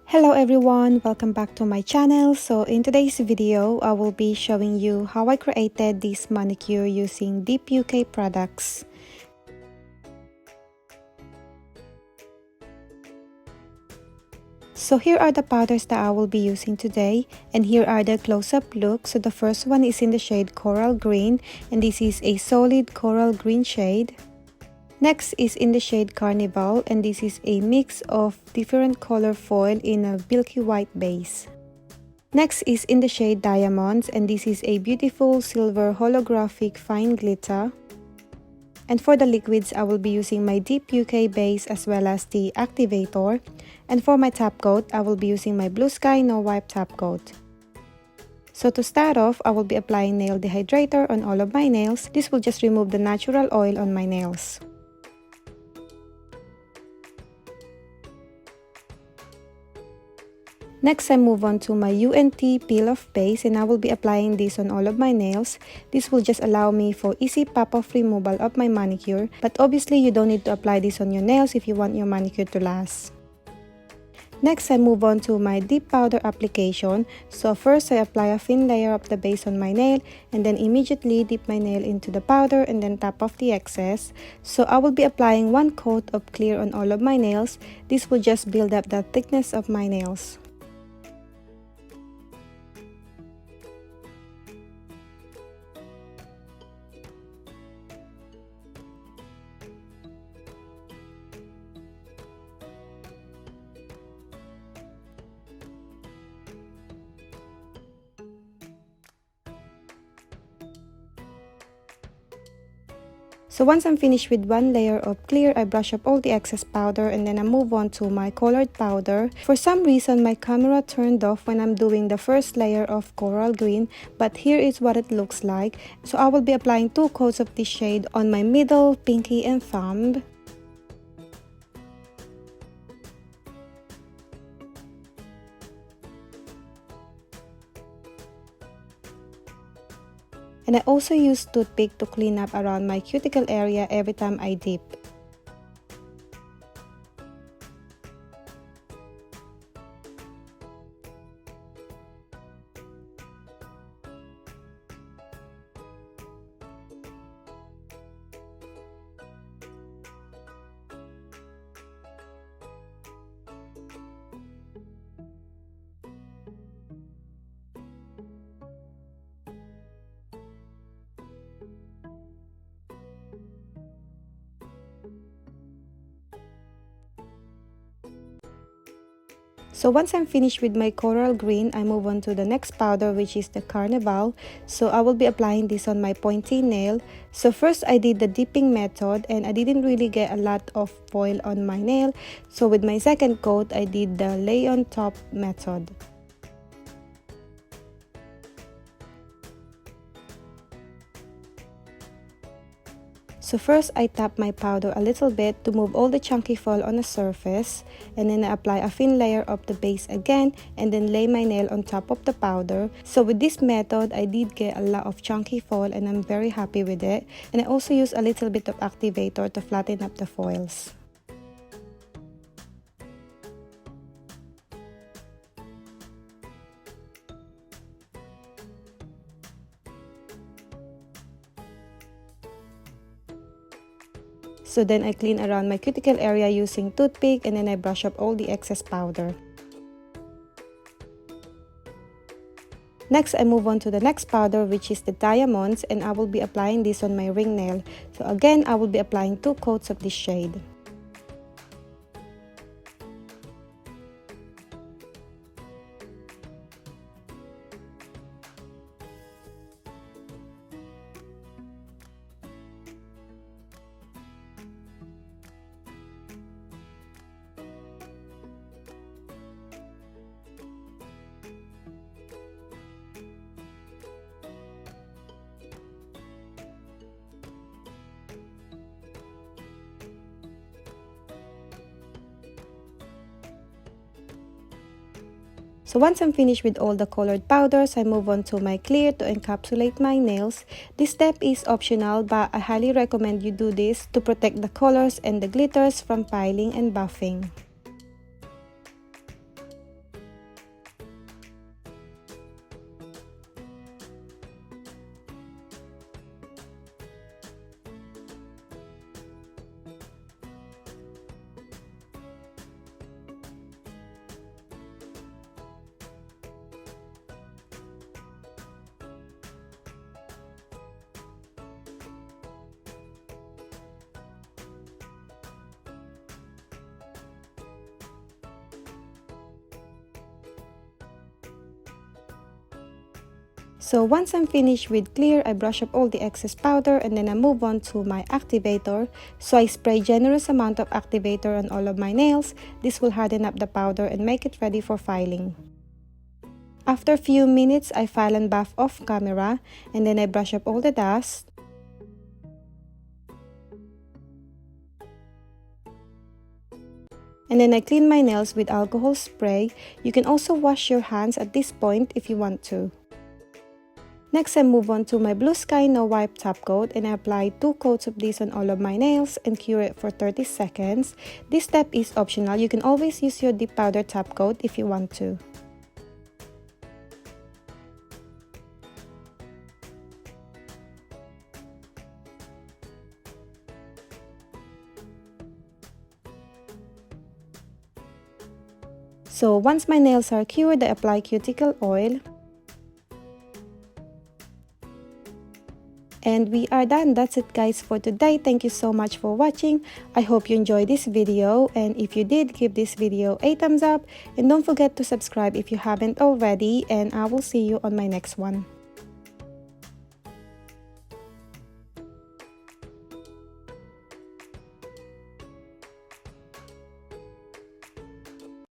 Hello everyone, welcome back to my channel. So in today's video, I will be showing you how I created this manicure using Deep UK products. So here are the powders that I will be using today, and here are the close-up looks. So the first one is in the shade Coral Green, and this is a solid coral green shade. Next is in the shade Carnival, and this is a mix of different color foil in a milky white base. Next is in the shade Diamonds, and this is a beautiful silver holographic fine glitter. And for the liquids, I will be using my Deep UK base as well as the Activator. And for my top coat, I will be using my Blue Sky No Wipe top coat. So to start off, I will be applying nail dehydrator on all of my nails. This will just remove the natural oil on my nails. Next, I move on to my UNT peel-off base, and I will be applying this on all of my nails. This will just allow me for easy pop-off removal of my manicure, but obviously you don't need to apply this on your nails if you want your manicure to last. Next, I move on to my deep powder application. So first, I apply a thin layer of the base on my nail, and then immediately dip my nail into the powder and then tap off the excess. So I will be applying one coat of clear on all of my nails. This will just build up the thickness of my nails. So once I'm finished with one layer of clear, I brush up all the excess powder, and then I move on to my colored powder. For some reason, my camera turned off when I'm doing the first layer of coral green, but here is what it looks like. So I will be applying 2 coats of this shade on my middle, pinky, and thumb. And I also use toothpick to clean up around my cuticle area every time I dip. So once I'm finished with my coral green, I move on to the next powder, which is the Carnival. So I will be applying this on my pointy nail. So first I did the dipping method, and I didn't really get a lot of foil on my nail. So with my second coat, I did the lay on top method. So first, I tap my powder a little bit to move all the chunky foil on the surface, and then I apply a thin layer of the base again, and then lay my nail on top of the powder. So with this method, I did get a lot of chunky foil, and I'm very happy with it. And I also use a little bit of activator to flatten up the foils. So then I clean around my cuticle area using toothpick, and then I brush up all the excess powder. Next, I move on to the next powder, which is the Diamonds, and I will be applying this on my ring nail. So again, I will be applying 2 coats of this shade. So once I'm finished with all the colored powders, I move on to my clear to encapsulate my nails. This step is optional, but I highly recommend you do this to protect the colors and the glitters from piling and buffing. So once I'm finished with clear, I brush up all the excess powder and then I move on to my activator. So I spray generous amount of activator on all of my nails. This will harden up the powder and make it ready for filing. After a few minutes, I file and buff off camera and then I brush up all the dust. And then I clean my nails with alcohol spray. You can also wash your hands at this point if you want to. Next, I move on to my Blue Sky No Wipe top coat and I apply 2 coats of this on all of my nails and cure it for 30 seconds. This step is optional. You can always use your dip powder top coat if you want to. So once my nails are cured, I apply cuticle oil. And we are done. That's it guys for today. Thank you so much for watching. I hope you enjoyed this video, and if you did, give this video a thumbs up and don't forget to subscribe if you haven't already, and I will see you on my next one.